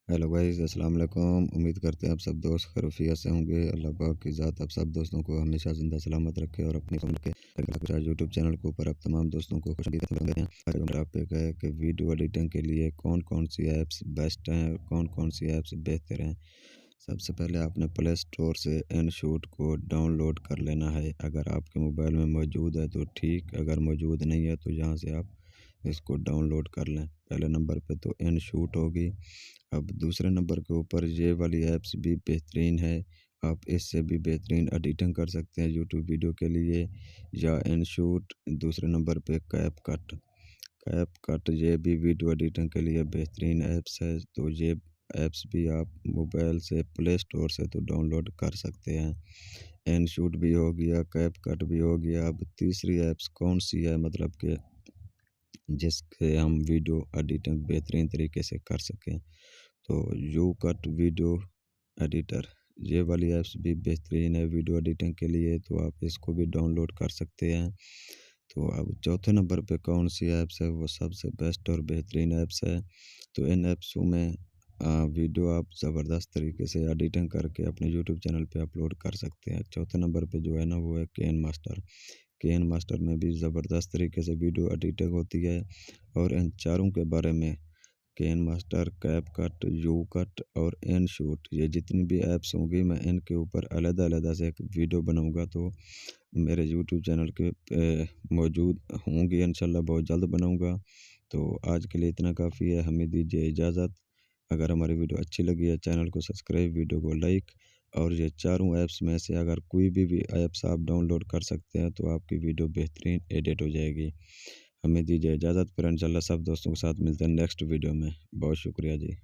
Hello guys, अस्सलाम वालेकुम। उम्मीद करते हैं आप सब दोस्त खैरियत से होंगे। अल्लाह पाक की ज़ात आप सब दोस्तों को हमेशा ज़िंदा सलामत रखे और अपनी उम्र के यूट्यूब चैनल के ऊपर आप तमाम दोस्तों को खुश हैं। आज आप पे है कि वीडियो एडिटिंग के लिए कौन कौन सी ऐप्स बेस्ट हैं और कौन कौन सी ऐप्स बेहतर हैं। सबसे पहले आपने प्ले स्टोर से इनशूट को डाउनलोड कर लेना है। अगर आपके मोबाइल में मौजूद है तो ठीक, अगर मौजूद नहीं है तो यहाँ से आप इसको डाउनलोड कर लें। पहले नंबर पे तो इनशूट होगी। अब दूसरे नंबर के ऊपर ये वाली ऐप्स भी बेहतरीन है। आप इससे भी बेहतरीन एडिटिंग कर सकते हैं यूट्यूब वीडियो के लिए। या इनशूट, दूसरे नंबर पे कैप कट ये भी वीडियो एडिटिंग के लिए बेहतरीन ऐप्स है। तो ये ऐप्स भी आप मोबाइल से प्ले स्टोर से तो डाउनलोड कर सकते हैं। इनशूट भी हो गया, कैप कट भी हो गया। अब तीसरी ऐप्स कौन सी है, मतलब कि जिससे हम वीडियो एडिटिंग बेहतरीन तरीके से कर सकें, तो यू कट वीडियो एडिटर, ये वाली ऐप्स भी बेहतरीन है वीडियो एडिटिंग के लिए। तो आप इसको भी डाउनलोड कर सकते हैं। तो अब चौथे नंबर पे कौन सी ऐप्स है, वो सबसे बेस्ट और बेहतरीन ऐप्स है। तो इन ऐप्सों में वीडियो आप ज़बरदस्त तरीके से एडिटिंग करके अपने यूट्यूब चैनल पे अपलोड कर सकते हैं। चौथे नंबर पे जो है ना, वो है केन मास्टर। केन मास्टर में भी ज़बरदस्त तरीके से वीडियो एडिटिंग होती है। और इन चारों के बारे में, cane master, cap cut, U cut और इनशूट, ये जितनी भी ऐप्स होंगी मैं इनके ऊपर अलग-अलग से एक वीडियो बनाऊंगा। तो मेरे यूट्यूब चैनल के पे मौजूद होंगी, इंशाल्लाह बहुत जल्द बनाऊंगा। तो आज के लिए इतना काफ़ी है, हमें दीजिए इजाज़त। अगर हमारी वीडियो अच्छी लगी है, चैनल को सब्सक्राइब, वीडियो को लाइक। और ये चारों ऐप्स में से अगर कोई भी ऐप्स आप डाउनलोड कर सकते हैं तो आपकी वीडियो बेहतरीन एडिट हो जाएगी। हमें दीजिए इजाज़त, फिर इंशाल्लाह सब दोस्तों के साथ मिलते हैं नेक्स्ट वीडियो में। बहुत शुक्रिया जी।